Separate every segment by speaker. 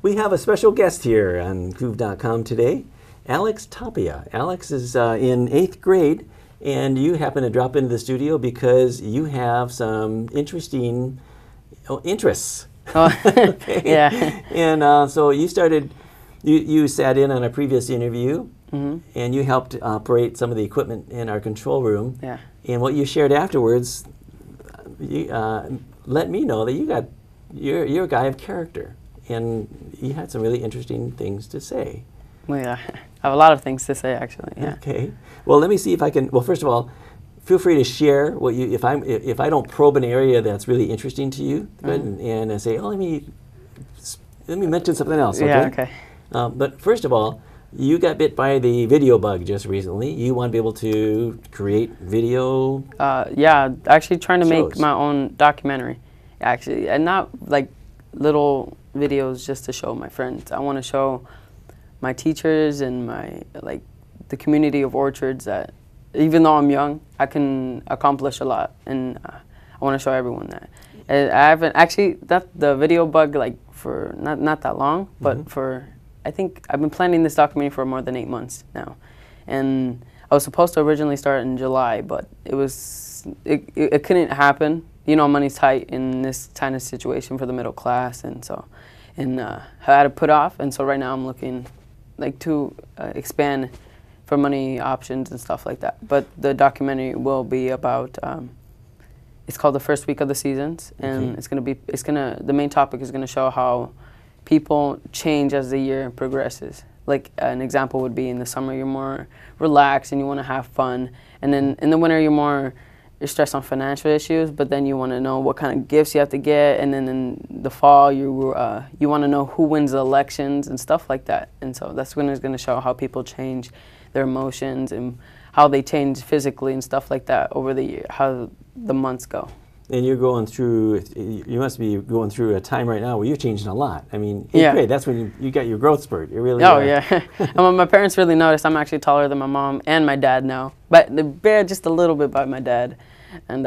Speaker 1: We have a special guest here on Groove.com today, Alex Tapia. Alex is in 8th grade, and you happen to drop into the studio because you have some interesting interests.
Speaker 2: Oh,
Speaker 1: Okay.
Speaker 2: yeah.
Speaker 1: And so you started, you sat in on a previous interview, and you helped operate some of the equipment in our control room.
Speaker 2: Yeah.
Speaker 1: And what you shared afterwards, you, let me know that you're a guy of character, and you had some really interesting things to say.
Speaker 2: Well, yeah. I have a lot of things to say, actually. Yeah.
Speaker 1: Okay. Well, let me see if I can. Well, first of all, feel free to share what you. If I don't probe an area that's really interesting to you, go ahead and I say, oh, let me mention something else. Okay?
Speaker 2: Yeah. Okay.
Speaker 1: But first of all, you got bit by the video bug just recently. You want to be able to create video.
Speaker 2: Yeah. Actually, trying to
Speaker 1: shows.
Speaker 2: make my own documentary, actually, and not like little videos just to show my friends. I want to show my teachers and the community of orchards that even though I'm young, I can accomplish a lot, and I want to show everyone that. And I haven't actually the video bug for not that long, but for I think I've been planning this documentary for more than 8 months now, and I was supposed to originally start in July, but it couldn't happen. You know, money's tight in this kind of situation for the middle class, and so I had to put off, and so right now I'm looking to expand for money options and stuff like that. But the documentary will be about it's called The First Week of the Seasons, and the main topic is gonna show how people change as the year progresses. Like an example would be in the summer you're more relaxed and you want to have fun, and then in the winter you're stressed on financial issues, but then you want to know what kind of gifts you have to get, and then in the fall you want to know who wins the elections and stuff like that. And so that's when it's going to show how people change their emotions and how they change physically and stuff like that over the year, how the months go.
Speaker 1: And you must be going through a time right now where you're changing a lot. I mean,
Speaker 2: yeah.
Speaker 1: Great, that's when you got your growth spurt. You really
Speaker 2: yeah. My parents really noticed I'm actually taller than my mom and my dad now, but they're just a little bit by my dad. And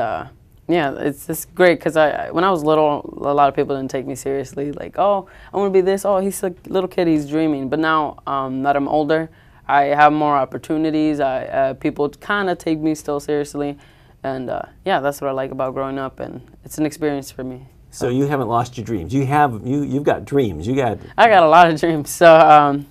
Speaker 2: yeah, it's great because when I was little, a lot of people didn't take me seriously. Like, oh, I want to be this. Oh, he's a little kid, he's dreaming. But now that I'm older, I have more opportunities. People kind of take me still seriously. And yeah, that's what I like about growing up, and it's an experience for me.
Speaker 1: So you haven't lost your dreams. You've got dreams. I
Speaker 2: got a lot of dreams. So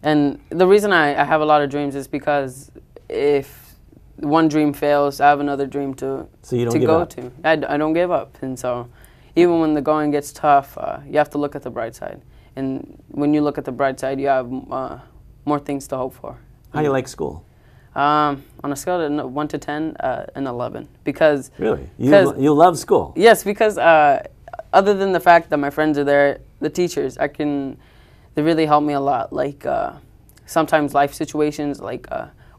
Speaker 2: and the reason I have a lot of dreams is because if one dream fails, I have another dream to go to. I don't give up, and so even when the going gets tough, you have to look at the bright side. And when you look at the bright side, you have more things to hope for.
Speaker 1: How do you like school?
Speaker 2: On a scale of 1 to 10, an 11. Because
Speaker 1: really, you love school.
Speaker 2: Yes, because other than the fact that my friends are there, the teachers, they really help me a lot. Like sometimes life situations, like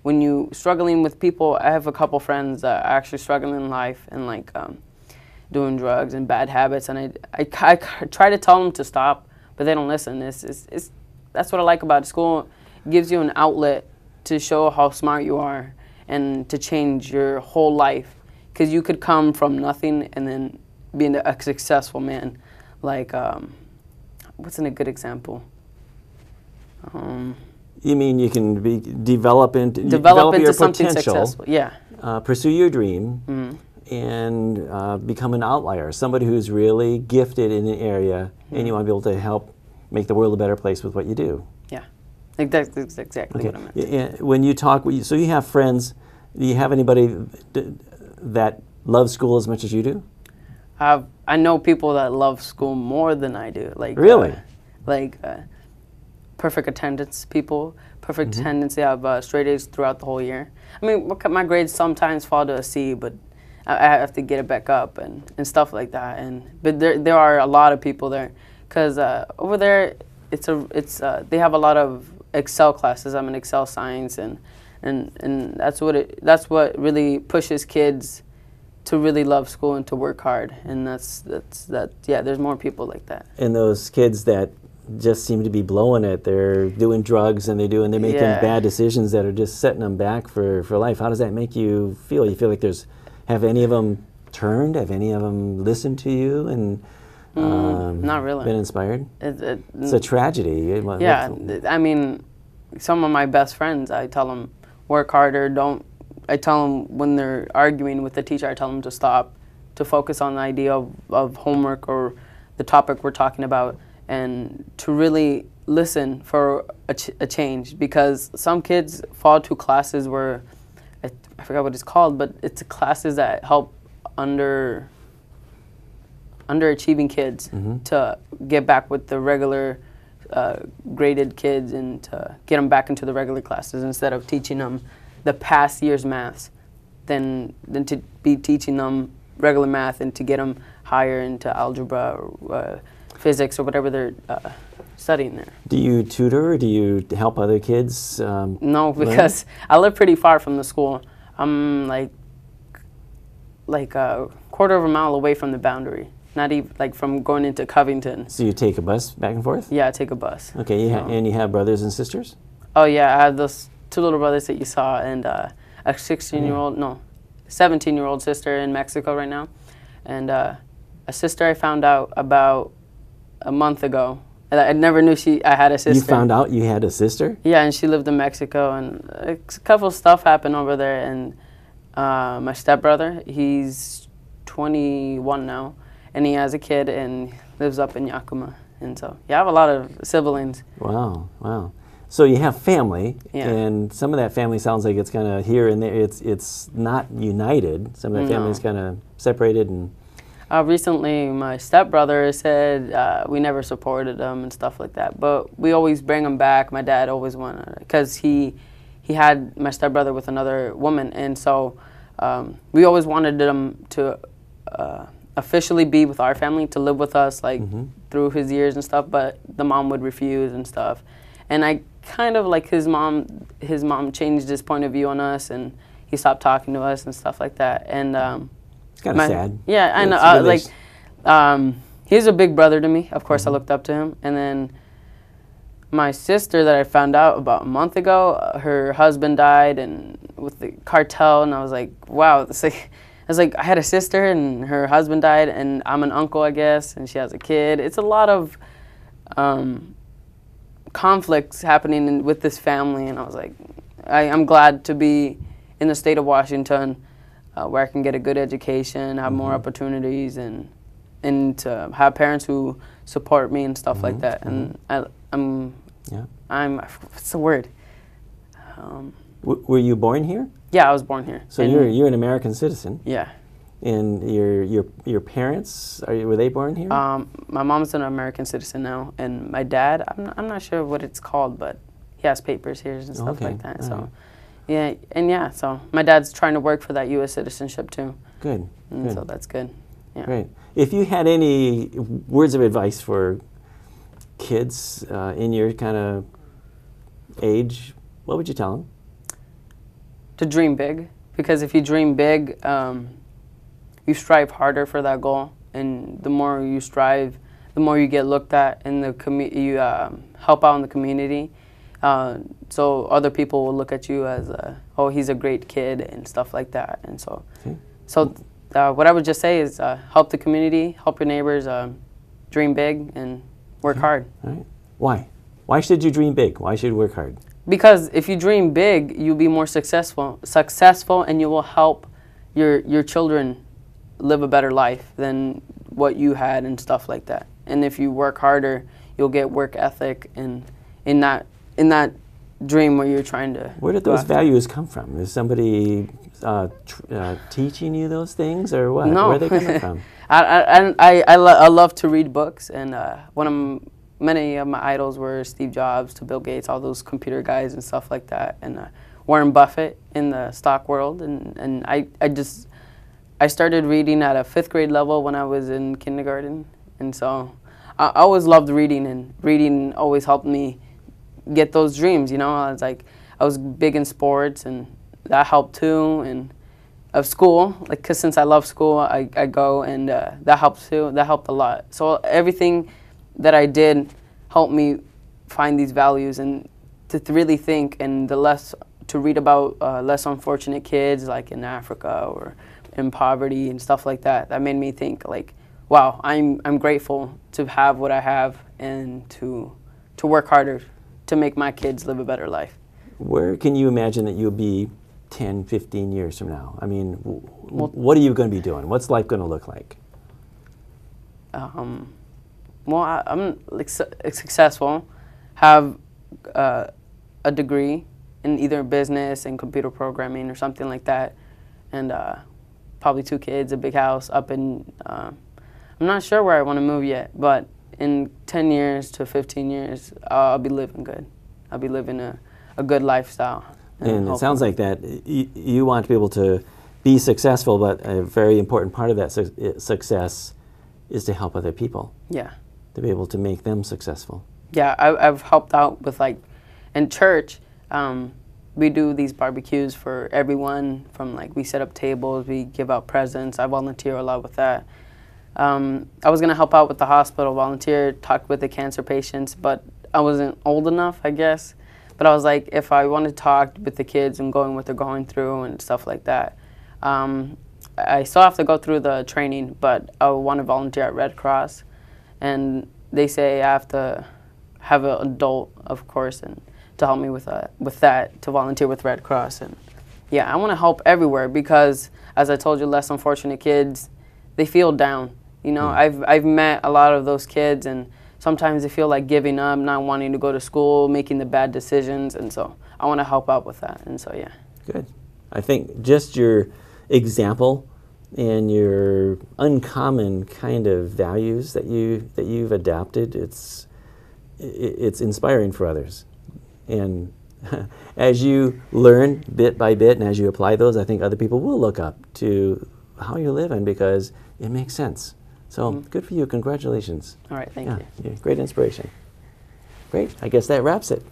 Speaker 2: when you struggling with people. I have a couple friends that are actually struggling in life and doing drugs and bad habits, and I try to tell them to stop, but they don't listen. That's what I like about school. It gives you an outlet to show how smart you are and to change your whole life, because you could come from nothing and then be a successful man. Like, what's a good example?
Speaker 1: You mean you can develop into your
Speaker 2: something
Speaker 1: potential,
Speaker 2: successful? Yeah.
Speaker 1: Pursue your dream, and become an outlier, somebody who's really gifted in an area, and you want to be able to help make the world a better place with what you do.
Speaker 2: That's exactly what I meant.
Speaker 1: Yeah, when you talk, so you have friends. Do you have anybody that loves school as much as you do?
Speaker 2: I know people that love school more than I do.
Speaker 1: Really?
Speaker 2: Perfect attendance people. Perfect attendance. They have straight A's throughout the whole year. I mean, my grades sometimes fall to a C, but I have to get it back up and stuff like that. But there are a lot of people there, because over there they have a lot of Excel classes. I'm in Excel science, and that's what really pushes kids to really love school and to work hard. And yeah, there's more people like that.
Speaker 1: And those kids that just seem to be blowing it, they're doing drugs and they're making bad decisions that are just setting them back for life. How does that make you feel? You feel like have any of them turned? Have any of them listened to you and
Speaker 2: Not really.
Speaker 1: Been inspired?
Speaker 2: It's
Speaker 1: a tragedy.
Speaker 2: Yeah, I mean, some of my best friends, I tell them, work harder, I tell them when they're arguing with the teacher, I tell them to stop, to focus on the idea of homework or the topic we're talking about, and to really listen for a change, because some kids fall to classes where, I forgot what it's called, but it's classes that help underachieving kids to get back with the regular graded kids and to get them back into the regular classes instead of teaching them the past year's maths, than to be teaching them regular math and to get them higher into algebra or physics or whatever they're studying there.
Speaker 1: Do you tutor or do you help other kids?
Speaker 2: No, because I live pretty far from the school. I'm like a quarter of a mile away from the boundary. Not even like from going into Covington.
Speaker 1: So you take a bus back and forth?
Speaker 2: Yeah, I take a bus.
Speaker 1: Okay, and you have brothers and sisters?
Speaker 2: Oh yeah, I have those two little brothers that you saw, and a 17-year-old sister in Mexico right now, and a sister I found out about a month ago. I never knew I had a sister.
Speaker 1: You found out you had a sister?
Speaker 2: Yeah, and she lived in Mexico, and a couple of stuff happened over there, and my stepbrother, he's 21 now, and he has a kid and lives up in Yakima. And so, yeah, I have a lot of siblings.
Speaker 1: Wow, wow. So you have family, and some of that family sounds like it's kind of here and there. It's not united. Some of that family's kind of separated. And
Speaker 2: recently, my stepbrother said we never supported him and stuff like that. But we always bring him back. My dad always wanted, because he had my stepbrother with another woman, and so we always wanted him to officially be with our family, to live with us, like through his years and stuff. But the mom would refuse and stuff, and I kind of like his mom changed his point of view on us, and he stopped talking to us and stuff like that. And
Speaker 1: it's kind of sad.
Speaker 2: Yeah, I know. He's a big brother to me. Of course, I looked up to him. And then my sister that I found out about a month ago, her husband died and with the cartel, and I was like, wow. It's like, I was like, I had a sister and her husband died, and I'm an uncle, I guess, and she has a kid. It's a lot of conflicts happening with this family, and I was like, I'm glad to be in the state of Washington, where I can get a good education, have more opportunities, and to have parents who support me and stuff like that. And what's the word?
Speaker 1: Were you born here?
Speaker 2: Yeah, I was born here.
Speaker 1: So you're an American citizen.
Speaker 2: Yeah.
Speaker 1: And your parents, were they born here?
Speaker 2: My mom's an American citizen now, and my dad, I'm not sure what it's called, but he has papers here and stuff like that. So, so my dad's trying to work for that U.S. citizenship too.
Speaker 1: Good. Good.
Speaker 2: So that's good. Yeah.
Speaker 1: Great. If you had any words of advice for kids in your kind of age, what would you tell them?
Speaker 2: To dream big, because if you dream big, you strive harder for that goal, and the more you strive, the more you get looked at, and you help out in the community. So other people will look at you as, oh, he's a great kid and stuff like that. And so, what I would just say is help the community, help your neighbors, dream big, and work hard.
Speaker 1: All right. Why? Why should you dream big? Why should you work hard?
Speaker 2: Because if you dream big, you'll be more successful, and you will help your children live a better life than what you had and stuff like that. And if you work harder, you'll get work ethic, and in that dream where you're trying to.
Speaker 1: Where did those values come from? Is somebody teaching you those things, or what?
Speaker 2: No.
Speaker 1: Where are they coming from?
Speaker 2: I love to read books, and many of my idols were Steve Jobs to Bill Gates, all those computer guys and stuff like that, and Warren Buffett in the stock world. And I started reading at a 5th grade level when I was in kindergarten, and so I always loved reading, and reading always helped me get those dreams. I was big in sports, and that helped too, and of school, because since I love school, I go, and that helped too. That helped a lot. So everything that I did helped me find these values, and to really think, and to read about less unfortunate kids like in Africa or in poverty and stuff like that. That made me think, like, wow, I'm grateful to have what I have and to work harder to make my kids live a better life.
Speaker 1: Where can you imagine that you'll be 10, 15 years from now? I mean, what are you going to be doing? What's life going to look like?
Speaker 2: Well, I'm like successful, have a degree in either business and computer programming or something like that, and probably 2 kids, a big house up in, I'm not sure where I want to move yet, but in 10 years to 15 years, I'll be living good. I'll be living a good lifestyle.
Speaker 1: And it sounds like that you want to be able to be successful, but a very important part of that success is to help other people.
Speaker 2: Yeah.
Speaker 1: To be able to make them successful.
Speaker 2: Yeah, I've helped out with, like, in church, we do these barbecues for everyone, from, like, we set up tables, we give out presents. I volunteer a lot with that. I was going to help out with the hospital, volunteer, talk with the cancer patients, but I wasn't old enough, I guess. But I was like, if I want to talk with the kids and going what they're going through and stuff like that, I still have to go through the training, but I want to volunteer at Red Cross. And they say I have to have an adult, of course, and to help me with that, to volunteer with Red Cross. And yeah, I want to help everywhere because, as I told you, less unfortunate kids, they feel down. You know, I've met a lot of those kids, and sometimes they feel like giving up, not wanting to go to school, making the bad decisions, and so I want to help out with that, and so yeah. Good.
Speaker 1: I think just your example and your uncommon kind of values that you've adopted, it's inspiring for others. And as you learn bit by bit and as you apply those, I think other people will look up to how you're living because it makes sense. So good for you. Congratulations.
Speaker 2: All right, thank you.
Speaker 1: Yeah, great inspiration. Great. I guess that wraps it.